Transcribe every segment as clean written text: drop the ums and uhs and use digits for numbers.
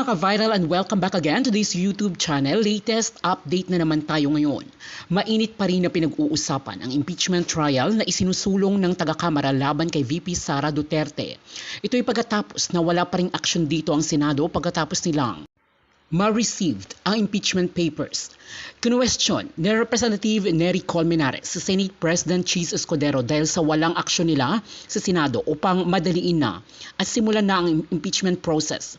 mga ka-viral and welcome back again to this YouTube channel. Latest update na naman tayo ngayon. Mainit pa rin na pinag-uusapan ang impeachment trial na isinusulong ng taga-kamara laban kay VP Sara Duterte. Ito ay pagkatapos na wala pa ring aksyon dito ang Senado pagkatapos nilang ma-received ang impeachment papers. Kinuwestiyon ni Representative Nery Colmenares sa Senate President Cheese Escudero dahil sa walang aksyon nila sa Senado upang madaliin na at simulan na ang impeachment process.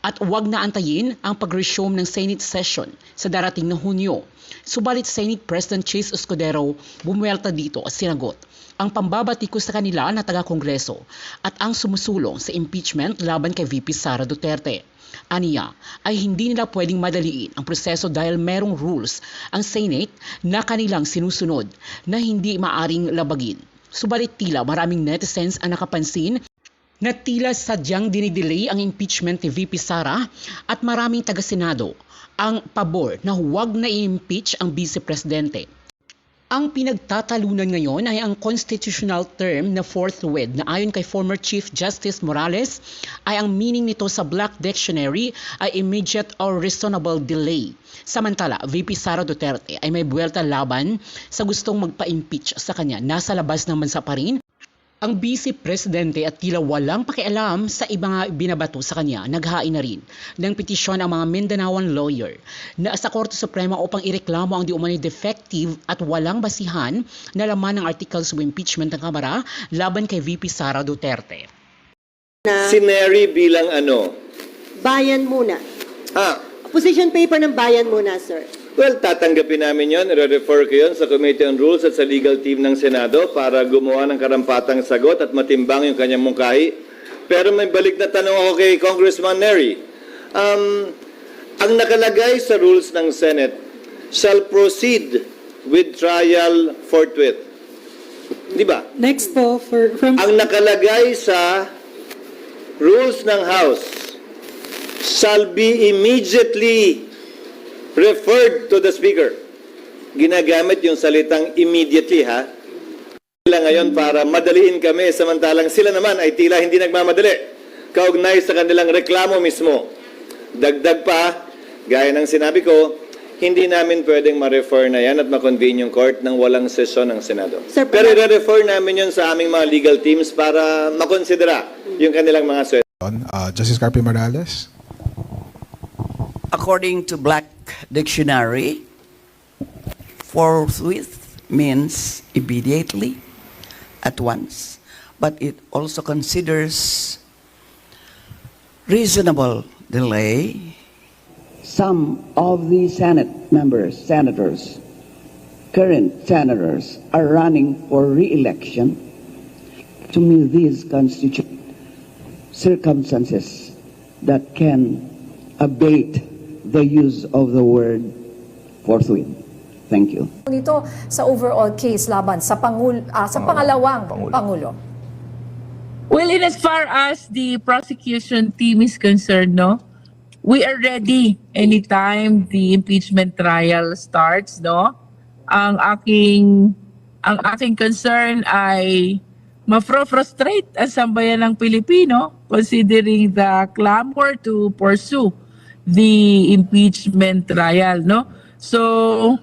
At huwag na antayin ang pag-resume ng Senate session sa darating na Hunyo. Subalit Senate President Cheese Escudero bumuelta dito at sinagot ang pambabatiko sa kanila na taga-Kongreso at ang sumusulong sa impeachment laban kay VP Sara Duterte. Aniya ay hindi nila pwedeng madaliin ang proseso dahil merong rules ang Senate na kanilang sinusunod na hindi maaring labagin. Subalit tila maraming netizens ang nakapansin na tila sadyang dinidelay ang impeachment ni VP Sara at maraming taga-Senado ang pabor na huwag na i-impeach ang Vice Presidente. Ang pinagtatalunan ngayon ay ang constitutional term na forthwith na ayon kay former Chief Justice Morales ay ang meaning nito sa Black Dictionary ay immediate or reasonable delay. Samantala, VP Sara Duterte ay may buwelta laban sa gustong magpa-impeach sa kanya. Nasa labas ng bansa pa rin ang Vice Presidente at tila walang pakialam sa ibang binabato sa kanya. Naghain na rin ng petisyon ang mga Mindanaoan lawyer na sa Korte Suprema upang ireklamo ang di umano'y defective at walang basihan na laman ng articles of impeachment ng Kamara laban kay VP Sara Duterte. Si Nery bilang ano? Bayan muna. Position paper ng bayan muna, sir. Well, tatanggapin namin yon. I-refer ko yun sa Committee on Rules at sa legal team ng Senado para gumawa ng karampatang sagot at matimbang yung kanyang mungkahi. Pero may balik na tanong ako kay Congressman Nery. Ang nakalagay sa rules ng Senate shall proceed with trial forthwith. Di ba? Next po, from... Ang nakalagay sa rules ng House shall be immediately referred to the Speaker. Ginagamit yung salitang immediately, ha? Sila ngayon para madaliin kami, samantalang sila naman ay tila hindi nagmamadali. Kaugnay sa kanilang reklamo mismo. Dagdag pa, gaya ng sinabi ko, hindi namin pwedeng ma-refer na yan at ma-convene yung court ng walang sesyon ng Senado. Sir, pero i-refer namin yun sa aming mga legal teams para makonsidera yung kanilang mga sesyon. Justice Carpio Morales. According to Black Dictionary, forthwith means immediately, at once, but it also considers reasonable delay. Some of the senators, current senators, are running for re-election. To me, these constitute circumstances that can abate the use of the word forthwith. Thank you. Dito sa overall case laban sa pangalawang Pangulo. Well, in as far as the prosecution team is concerned, no, we are ready anytime the impeachment trial starts, no. Ang aking concern ay ma-frustrate ang sambayan ng Pilipino considering the clamor to pursue the impeachment trial, no? So,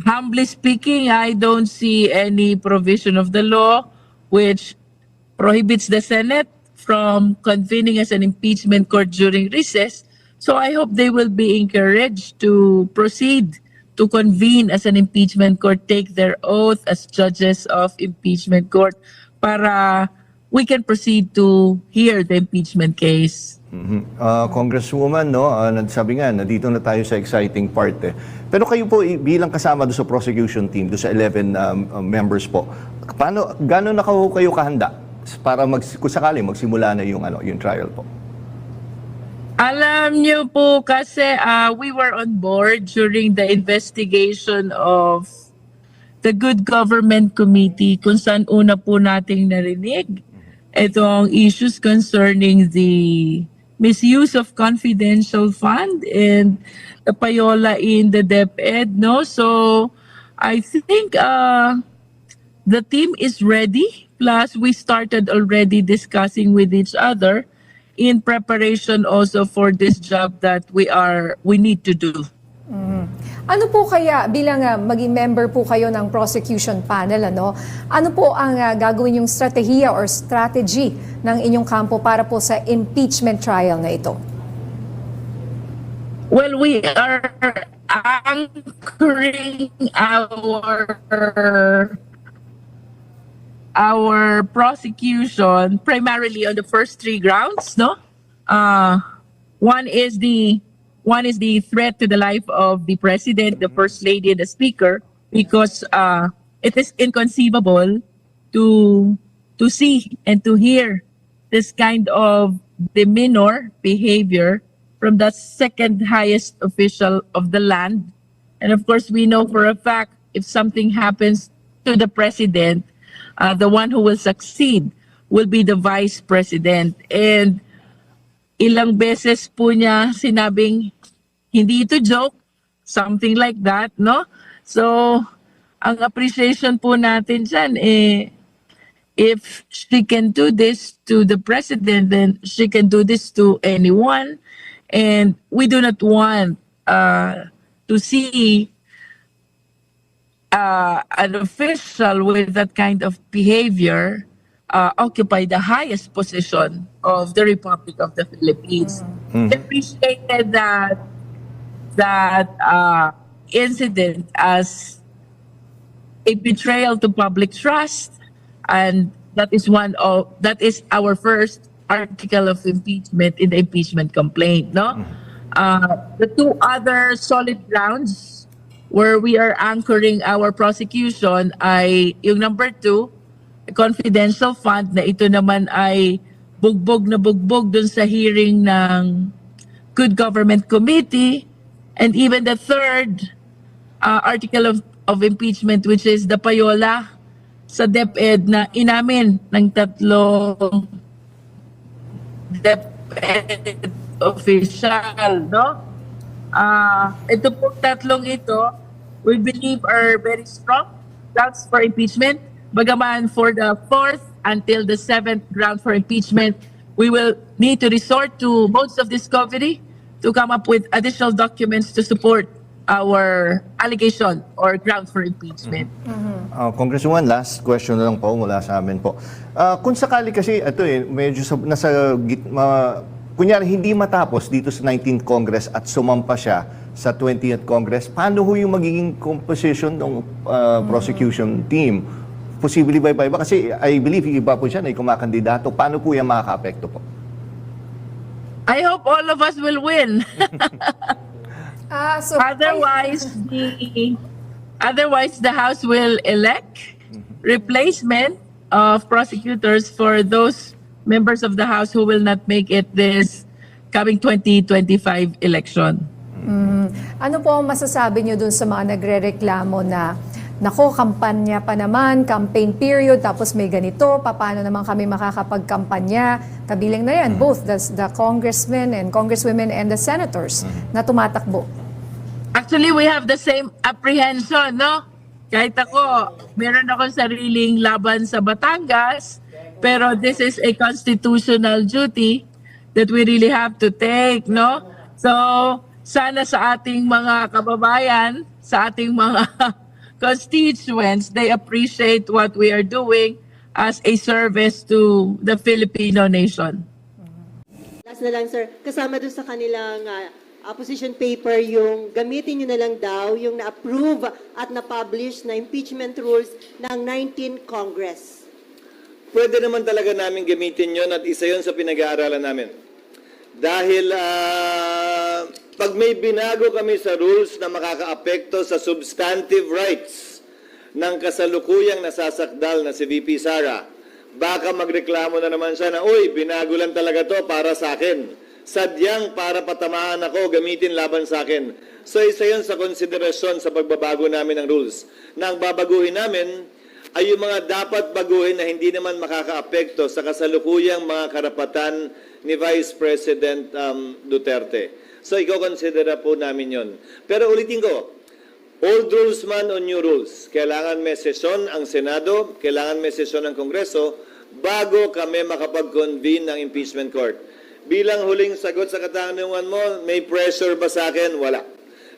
humbly speaking, I don't see any provision of the law which prohibits the Senate from convening as an impeachment court during recess. So I hope they will be encouraged to proceed to convene as an impeachment court, take their oath as judges of impeachment court para we can proceed to hear the impeachment case. Congresswoman, no, nagsabi nga, nandito na tayo sa exciting part eh. Pero kayo po bilang kasama doon sa prosecution team, doon sa 11 members po, gano'n na kayo kahanda para kung sakali magsimula na yung trial po? Alam niyo po kasi we were on board during the investigation of the Good Government Committee kung saan una po nating narinig itong issues concerning the misuse of confidential fund and the payola in the DepEd, no? So I think the team is ready. Plus, we started already discussing with each other in preparation also for this job that we need to do. Ano po kaya, bilang maging member po kayo ng prosecution panel, ano po ang gagawin yung strategiya or strategy ng inyong kampo para po sa impeachment trial na ito? Well, we are anchoring our prosecution primarily on the first three grounds, no? One is the threat to the life of the president, the first lady, and the speaker, because it is inconceivable to see and to hear this kind of demeanor behavior from the second highest official of the land. And of course, we know for a fact if something happens to the president, the one who will succeed will be the vice president. And ilang beses po niya sinabing hindi ito joke, something like that, no? So, ang appreciation po natin dyan, if she can do this to the president, then she can do this to anyone. And we do not want to see an official with that kind of behavior occupy the highest position of the Republic of the Philippines. We appreciated that incident as a betrayal to public trust, and that is our first article of impeachment in the impeachment complaint. No, the two other solid grounds where we are anchoring our prosecution ay yung number 2. Confidential fund na ito naman ay bugbog na bugbog dun sa hearing ng Good Government Committee, and even the third article of impeachment, which is the payola sa DepEd na inamin ng tatlong DepEd official, no? Ito po tatlong ito, we believe are very strong grounds for impeachment. Bagaman for the 4th until the 7th ground for impeachment, we will need to resort to modes of discovery to come up with additional documents to support our allegation or grounds for impeachment. Congresswoman, last question na lang po mula sa amin po. Kung sakali kasi, ito medyo nasa gitna, kunyari hindi matapos dito sa 19th Congress at sumampa siya sa 20th Congress, paano ho yung magiging composition ng prosecution team? Posibly ba iba? Kasi I believe yung iba po siya na kumakandidato. Paano po yan makaka-apekto po? I hope all of us will win. So Otherwise, the House will elect replacement of prosecutors for those members of the House who will not make it this coming 2025 election. Ano po ang masasabi niyo dun sa mga nagrereklamo na nako, kampanya pa naman, campaign period, tapos may ganito, paano naman kami makakapagkampanya? Kabilang na yan, both the congressmen and congresswomen and the senators na tumatakbo. Actually, we have the same apprehension, no? Kahit ako, meron akong sariling laban sa Batangas, pero this is a constitutional duty that we really have to take, no? So, sana sa ating mga kababayan, sa ating mga constituents, they appreciate what we are doing as a service to the Filipino nation. Last na lang, sir. Kasama doon sa kanilang opposition paper, yung gamitin nyo na lang daw yung na-approve at na-publish na impeachment rules ng 19th Congress. Pwede naman talaga namin gamitin yon at isa yon sa pinag-aaralan namin. Dahil pag may binago kami sa rules na makakaapekto sa substantive rights ng kasalukuyang nasasakdal na si VP Sara, baka magreklamo na naman siya na, uy, binago lang talaga to para sa akin. Sadyang para patamaan ako, gamitin laban sa akin. So isa yun sa konsiderasyon sa pagbabago namin ng rules. Na ang babaguhin namin ay yung mga dapat baguhin na hindi naman makakaapekto sa kasalukuyang mga karapatan ni Vice President Duterte. So, i-consider po namin yon. Pero ulitin ko, old rules man o new rules, kailangan may sesyon ang Senado, kailangan may sesyon ang Kongreso, bago kami makapag-convene ng impeachment court. Bilang huling sagot sa katanungan mo, may pressure ba sa akin? Wala.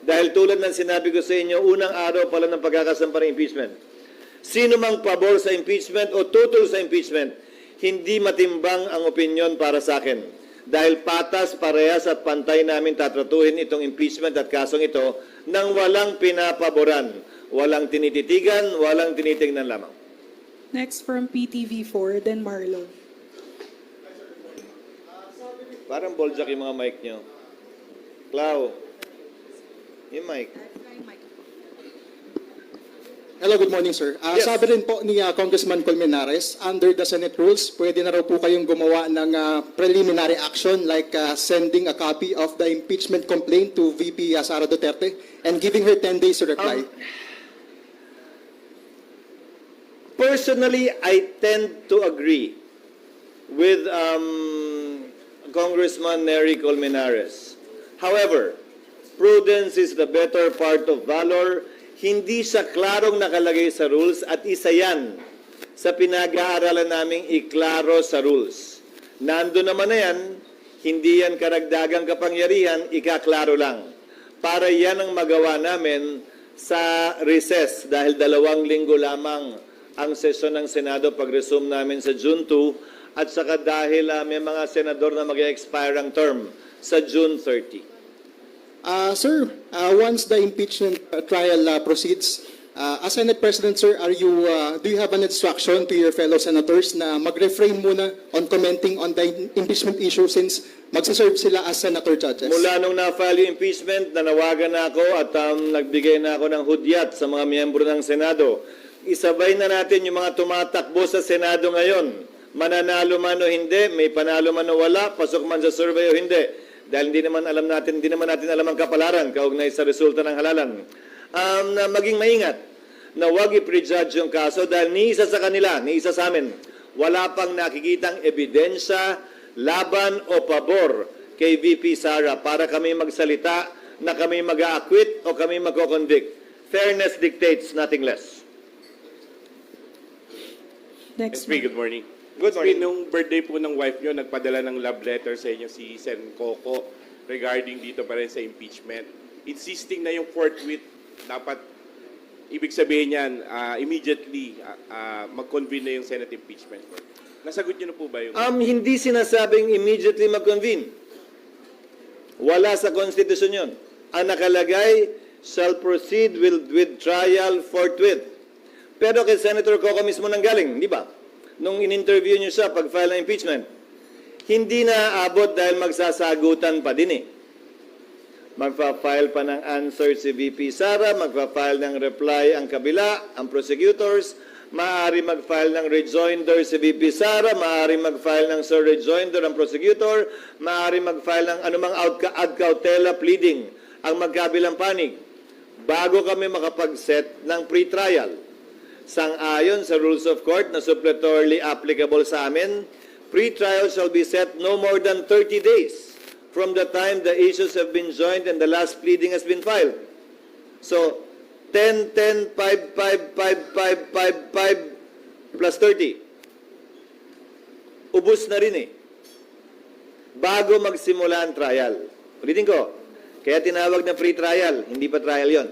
Dahil tulad ng sinabi ko sa inyo, unang araw pa lang ng pagkakasampa ng impeachment. Sino mang pabor sa impeachment o tutol sa impeachment, hindi matimbang ang opinion para sa akin. Dahil patas, parehas at pantay namin tatratuhin itong impeachment at kasong ito nang walang pinapaboran, walang tinititigan, walang tinitingnan lamang. Next from PTV4, then Marlo. Parang boljak yung mga mic nyo. Clau, yung mic. Hello, good morning, sir. Yes. Sabi rin po ni Congressman Colmenares, under the Senate rules, pwede na raw po kayong gumawa ng preliminary action like sending a copy of the impeachment complaint to VP Sara Duterte and giving her 10 days to reply. Personally, I tend to agree with Congressman Nery Colmenares. However, prudence is the better part of valor. Hindi siya klarong nakalagay sa rules at isa yan sa pinag-aaralan naming iklaro sa rules. Nando naman na yan, hindi yan karagdagang kapangyarihan, ikaklaro lang. Para yan ang magawa namin sa recess dahil 2 linggo lamang ang sesyon ng Senado pag-resume namin sa June 2 at saka dahil may mga senador na mag-expire ang term sa June 30. Sir, once the impeachment trial proceeds, as Senate President, sir, do you have an instruction to your fellow senators na mag-refrain muna on commenting on the impeachment issue since magsaserve sila as senator judges? Mula nung na-file yung impeachment, nanawagan na ako at nagbigay na ako ng hudyat sa mga miyembro ng Senado. Isabay na natin yung mga tumatakbo sa Senado ngayon. Mananalo man o hindi, may panalo man o wala, pasok man sa survey o hindi. Dahil hindi naman natin alam ang kapalaran kaugnay sa resulta ng halalan. Na maging maingat na huwag i-prejudge yung kaso dahil ni isa sa kanila, ni isa sa amin, wala pang nakikitang ebidensya, laban o pabor kay VP Sara para kami magsalita na kami mag-a-acquit o kami mag-convict. Fairness dictates, nothing less. Next. SP, good morning. Good morning. Nung birthday po ng wife nyo, nagpadala ng love letter sa inyo si Sen Coco regarding dito pa rin sa impeachment. Insisting na yung forthwith, dapat, ibig sabihin yan, immediately mag-convene na yung Senate impeachment court. Nasagot nyo na po ba yung... Hindi sinasabing immediately mag-convene. Wala sa konstitusyon yun. Ang nakalagay, shall proceed with trial forthwith. Pero kay Senator Coco mismo nanggaling, di ba? Nung in-interview niyo siya pag-file ng impeachment, hindi na aabot dahil magsasagutan pa din eh. Magpa-file pa ng answer si VP Sara, magpa-file ng reply ang kabila, ang prosecutors, maaari mag-file ng rejoinder si VP Sara, maaari mag-file ng sir rejoinder ang prosecutor, maaari mag-file ng anumang ad cautela pleading ang magkabilang panig bago kami makapag-set ng pre-trial. Sang-ayon sa rules of court na suppletorily applicable sa amin, pre-trial shall be set no more than 30 days from the time the issues have been joined and the last pleading has been filed. So, 10, 10, 5, 5, 5, 5, 5, 5, plus 30. Ubus na rin eh. Bago magsimula ang trial. Ulitin ko, kaya tinawag na free trial, hindi pa trial yon.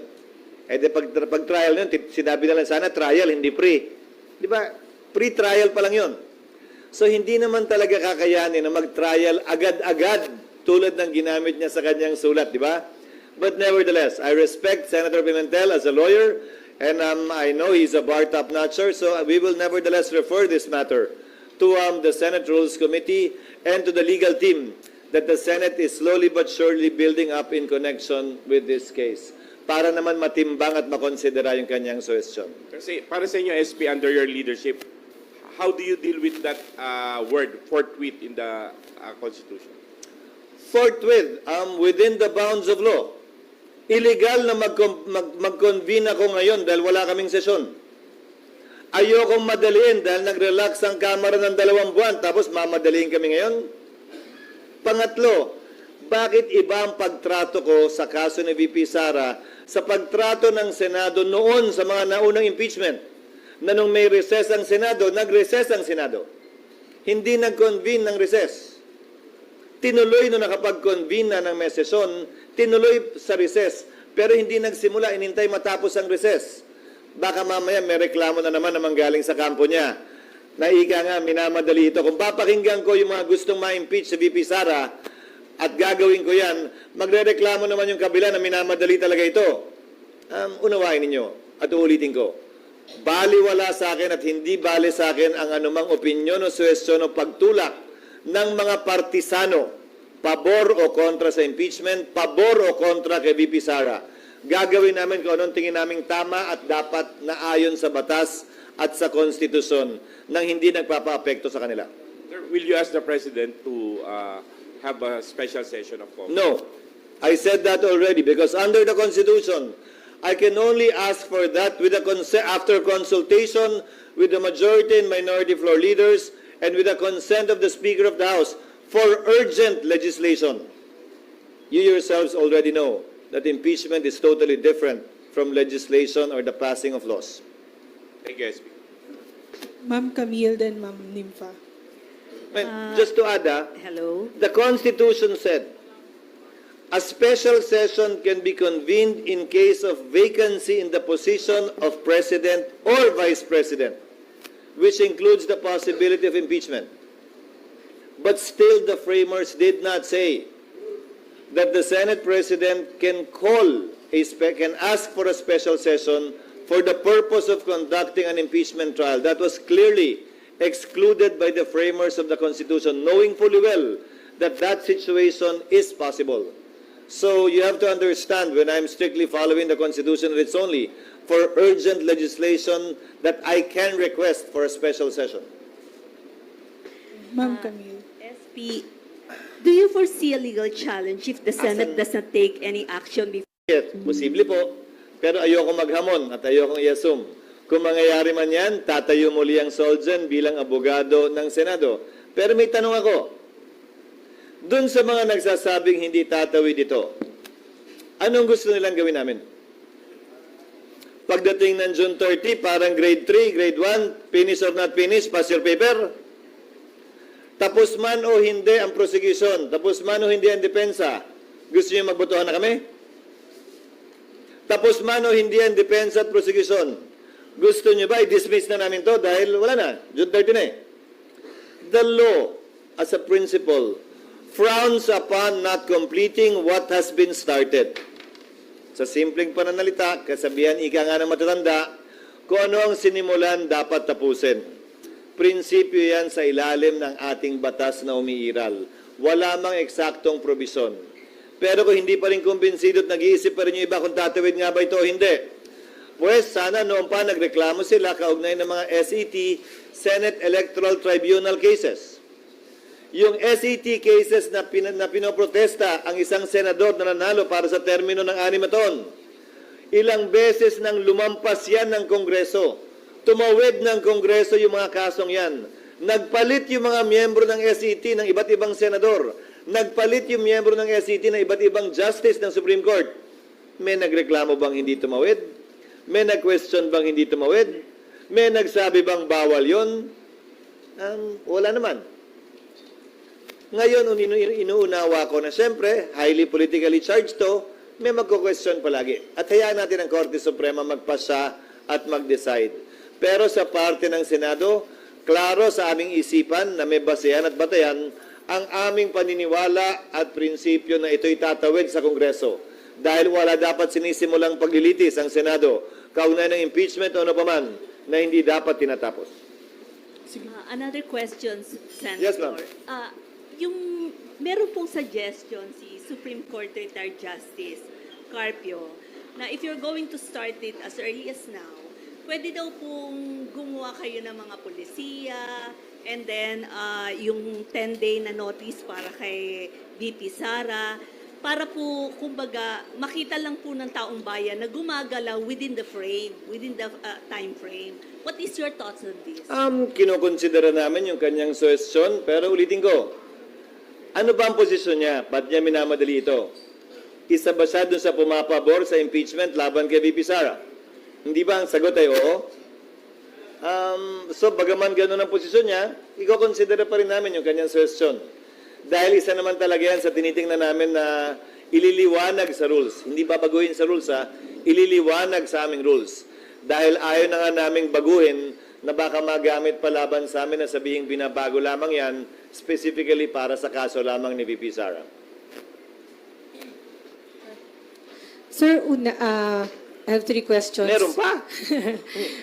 Eh di pag trial yun, sinabi na lang sana trial, hindi pre. Di ba? Pre-trial pa lang yun. So hindi naman talaga kakayanin na mag-trial agad-agad tulad ng ginamit niya sa kanyang sulat, di ba? But nevertheless, I respect Senator Pimentel as a lawyer and I know he's a bar top-notcher, so we will nevertheless refer this matter to the Senate Rules Committee and to the legal team that the Senate is slowly but surely building up in connection with this case, para naman matimbang at makonsidera yung kanyang suggestion. Kasi para sa inyo, SP, under your leadership, how do you deal with that word, forthwith, in the Constitution? Forthwith, within the bounds of law. Illegal na mag-convene ako ngayon dahil wala kaming sesyon. Ayokong madaliin dahil nag-relax ang Kamara ng 2 buwan tapos mamadaliin kami ngayon. Pangatlo, bakit iba ang pagtrato ko sa kaso ni VP Sara sa pagtrato ng Senado noon sa mga naunang impeachment? Na nung may recess ang Senado, nag-recess ang Senado. Hindi nag-convene ng recess. tinuloy nung nakapag-convene na ng may sesyon, tinuloy sa recess, pero hindi nagsimula, inintay matapos ang recess. Baka mamaya may reklamo na naman manggaling sa kampo niya. Naika nga, minamadali ito. Kung papakinggan ko yung mga gustong ma-impeach si VP Sara at gagawin ko yan, magre-reklamo naman yung kabila na minamadali talaga ito. Unawain ninyo at uulitin ko. Baliwala sa akin at hindi bali sa akin ang anumang opinyon o suwestyon o pagtulak ng mga partisano, pabor o kontra sa impeachment, pabor o kontra kay VP Sara. Gagawin namin kung anong tingin naming tama at dapat na ayon sa batas at sa konstitusyon nang hindi nagpapa-apekto sa kanila. Sir, will you ask the President to have a special session of Congress? No. I said that already because under the Constitution, I can only ask for that with after consultation with the majority and minority floor leaders and with the consent of the Speaker of the House for urgent legislation. You yourselves already know that impeachment is totally different from legislation or the passing of laws. Thank you, SP. Ma'am Camille, then Ma'am Nympha. Just to add, Hello? the Constitution said, a special session can be convened in case of vacancy in the position of President or Vice President, which includes the possibility of impeachment. But still, the framers did not say that the Senate President can can ask for a special session for the purpose of conducting an impeachment trial. That was clearly excluded by the framers of the Constitution, knowing fully well that that situation is possible. So you have to understand, when I'm strictly following the Constitution, it's only for urgent legislation that I can request for a special session. Ma'am Camille. SP, do you foresee a legal challenge if the Senate does not take any action before? Yes, posible po. Pero ayoko maghamon at ayokong i-assume. Kung mangyayari man yan, tatayo muli ang Solzen bilang abogado ng Senado. Pero may tanong ako. Doon sa mga nagsasabing hindi tatawid ito, anong gusto nilang gawin namin? Pagdating ng June 30, parang grade 3, grade 1, finish or not finish, pass your paper. Tapos man o hindi ang prosecution, tapos man o hindi ang depensa, gusto niyo magbotohan na kami? Tapos man o hindi ang depensa at prosecution, gusto niyo ba i-dismiss na namin to dahil wala na, June 30 na eh. The law, as a principle, frowns upon not completing what has been started. Sa simpleng pananalita, kasabihan ika nga ng matatanda, kung ano ang sinimulan dapat tapusin. Prinsipyo yan sa ilalim ng ating batas na umiiral. Wala mang eksaktong probisyon. Pero kung hindi pa rin kumbinsido at nag-iisip pa rin yung iba kung tatawid nga ba ito o hindi, pues sana noon pa nagreklamo sila kaugnay ng mga SET, Senate Electoral Tribunal cases. Yung SET cases na pinoprotesta ang isang senador na nanalo para sa termino ng 6 na taon. Ilang beses nang lumampas yan ng Kongreso. Tumawid ng Kongreso yung mga kasong yan. Nagpalit yung mga miyembro ng SET ng iba't ibang senador. Nagpalit yung miyembro ng SET ng iba't ibang justice ng Supreme Court. May nagreklamo bang hindi tumawid? May nag-question bang hindi tumawid? May nagsabi bang bawal yon? Wala naman. Ngayon, inuunawa ko na siyempre, highly politically charged to, may magko-question palagi. At hayaan natin ang Korte Suprema magpasa at mag-decide. Pero sa parte ng Senado, klaro sa aming isipan na may basehan at batayan ang aming paniniwala at prinsipyo na ito'y tatawid sa Kongreso. Dahil wala dapat sinisimulang paglilitis ang Senado, kaugnay ng impeachment o ano paman na hindi dapat tinatapos. Another question, Senator. Yes, ma'am. Yung meron pong suggestion si Supreme Court Retired Justice Carpio na if you're going to start it as early as now, pwede daw pong gumawa kayo ng mga polisiya and then yung 10-day na notice para kay VP Sara para po, kumbaga, makita lang po ng taong bayan na gumagalaw within the frame, within the time frame. What is your thoughts on this? Kinokonsidera namin yung kanyang suggestion, pero ulitin ko, ano ba ang posisyon niya? Ba't niya minamadali ito? Isa ba siya dun sa pumapabor sa impeachment laban kay VP Sara? Hindi ba ang sagot ay oo? So, bagaman ganun ang posisyon niya, iko-consider pa rin namin yung kanyang suggestion. Dahil isa naman talaga yan sa tinitingnan namin na ililiwanag sa rules. Hindi babaguhin sa rules, ililiwanag sa aming rules. Dahil ayaw na nga naming baguhin na baka magamit palaban sa amin na sabihing binabago lamang yan specifically para sa kaso lamang ni VP Sara. Sir, I have 3 questions. Meron pa?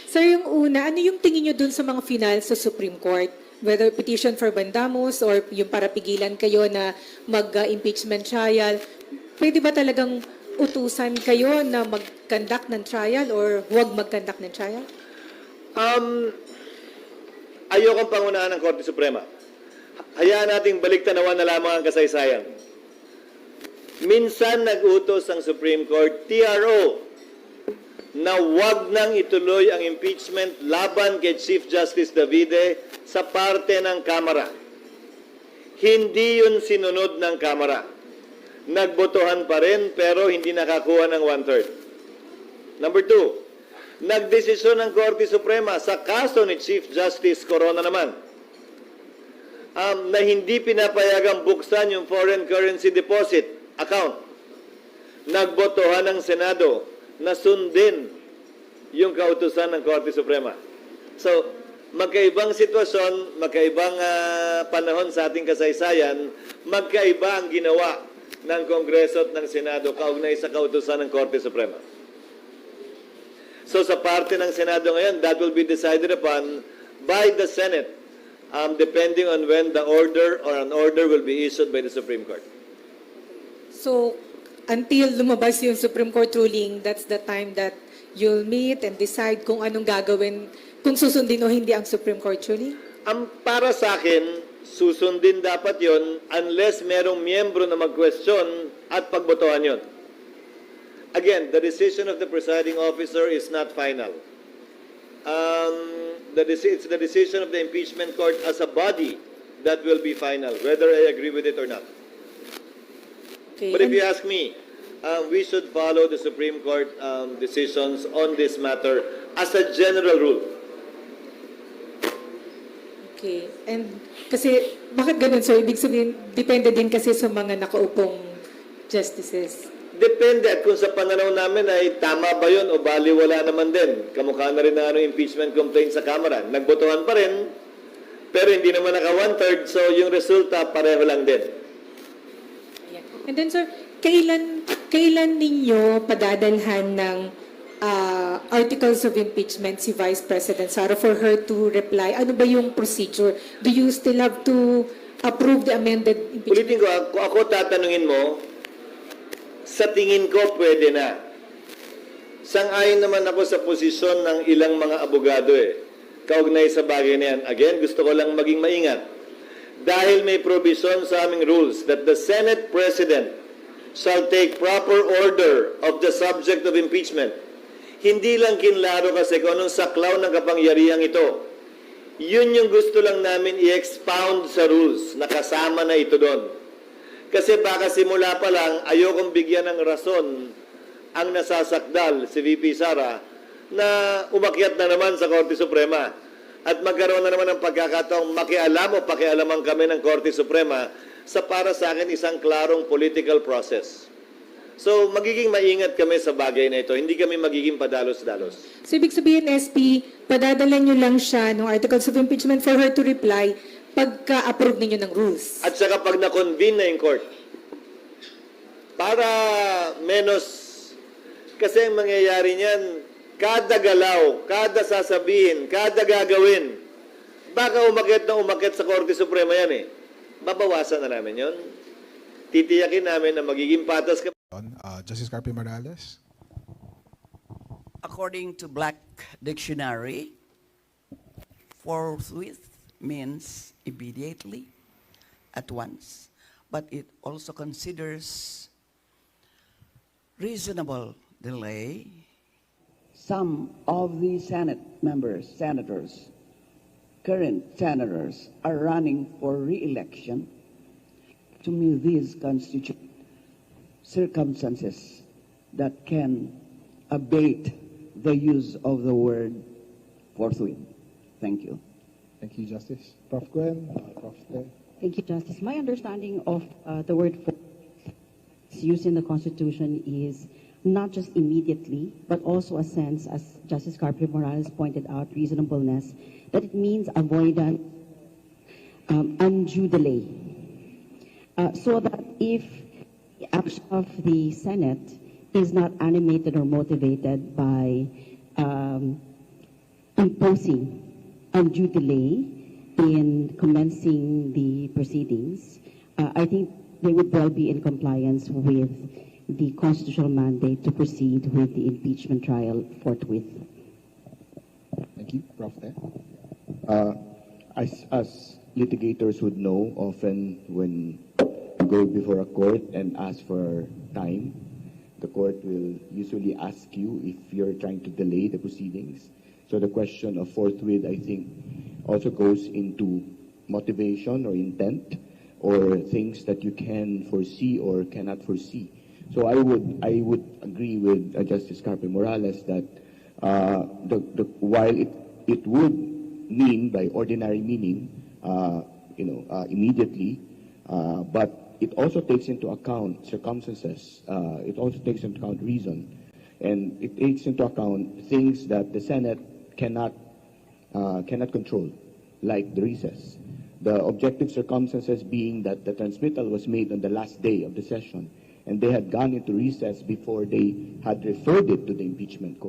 Sir, yung una, ano yung tingin nyo dun sa mga final sa Supreme Court? Whether petition for mandamus or yung para pigilan kayo na mag-impeachment trial, pwede ba talagang utusan kayo na mag-conduct ng trial or huwag mag-conduct ng trial? Ayokong pangunahan ng Korte Suprema. Hayaan nating baliktanawan na lamang ang kasaysayan. Minsan nag-utos ang Supreme Court, TRO, na wag nang ituloy ang impeachment laban kay Chief Justice Davide sa parte ng Kamara. Hindi yun sinunod ng Kamara. Nagbotohan pa rin pero hindi nakakuha ng 1/3. Number 2, nagdesisyon ng Korte Suprema sa kaso ni Chief Justice Corona naman na hindi pinapayagang buksan yung foreign currency deposit account. Nagbotohan ng Senado na sundin yung kautusan ng Korte Suprema. So, magkaibang sitwasyon, magkaibang panahon sa ating kasaysayan, magkaiba ang ginawa ng Kongreso at ng Senado kaugnay sa kautusan ng Korte Suprema. So, sa parte ng Senado ngayon, that will be decided upon by the Senate, depending on when the order or an order will be issued by the Supreme Court. So, until lumabas yung Supreme Court ruling, that's the time that you'll meet and decide kung anong gagawin, kung susundin o hindi ang Supreme Court ruling? Para sa akin, susundin dapat yon unless merong miyembro na mag-question at pagbotohan yon. Again, the decision of the presiding officer is not final. It's the decision of the impeachment court as a body that will be final, whether I agree with it or not. Okay. But if you ask me, we should follow the Supreme Court decisions on this matter as a general rule. Okay. And kasi, bakit ganun? So, ibig sabihin, depende din kasi sa mga nakaupong justices. Depende at kung sa pananaw namin ay tama ba yun o baliwala naman din. Kamukha na rin na impeachment complaint sa Kamara. Nagbotohan pa rin, pero hindi naman naka 1/3, so yung resulta pareho lang din. And then, sir, kailan ninyo padadalhan ng articles of impeachment si Vice President Sara for her to reply? Ano ba yung procedure? Do you still have to approve the amended impeachment? Ulitin ko, kung ako tatanungin mo, sa tingin ko pwede na. Sang-ayon naman ako sa posisyon ng ilang mga abogado kaugnay sa bagay na yan. Again, gusto ko lang maging maingat. Dahil may provision sa aming rules that the Senate President shall take proper order of the subject of impeachment. Hindi lang kinlaro kasi kung anong saklaw ng kapangyarihang ito. Yun yung gusto lang namin i-expound sa rules, nakasama na ito doon. Kasi baka simula pa lang, ayokong bigyan ng rason ang nasasakdal si VP Sara na umakyat na naman sa Korte Suprema. At magkaroon na naman ng pagkakataong makialam o pakialaman kami ng Korte Suprema sa para sa akin isang klarong political process. So, magiging maingat kami sa bagay na ito. Hindi kami magiging padalos-dalos. So, ibig sabihin, SP, padadala nyo lang siya ng articles of impeachment for her to reply pagka-approve ninyo ng rules. At saka pag na-convene na yung court. Para menos, kasi ang mangyayari niyan, kada galaw, kada sasabihin, kada gagawin, baka umakyat na umakyat sa Korte Suprema yan Babawasan na namin yon. Titiyakin namin na magiging patas kami. Justice Carpio Morales. According to Black Dictionary, forthwith means immediately, at once, but it also considers reasonable delay. Some of the senators, current senators, are running for re-election. To me, these constitute circumstances that can abate the use of the word forthwith. Thank you. Thank you, Justice. Prof. Gwen, Prof. Te. Thank you, Justice. My understanding of the word for used in the Constitution is not just immediately, but also a sense, as Justice Carpio Morales pointed out, reasonableness, that it means avoidance, undue delay. So that if the action of the Senate is not animated or motivated by imposing undue delay in commencing the proceedings, I think they would well be in compliance with the constitutional mandate to proceed with the impeachment trial forthwith. Thank you, Prof. As litigators would know, often when you go before a court and ask for time, the court will usually ask you if you're trying to delay the proceedings. So the question of forthwith, I think, also goes into motivation or intent, or things that you can foresee or cannot foresee. So I would agree with Justice Carpio Morales that while it would mean by ordinary meaning, immediately, but it also takes into account circumstances. It also takes into account reason, and it takes into account things that the Senate cannot control, like the recess. The objective circumstances being that the transmittal was made on the last day of the session, and they had gone into recess before they had referred it to the impeachment court.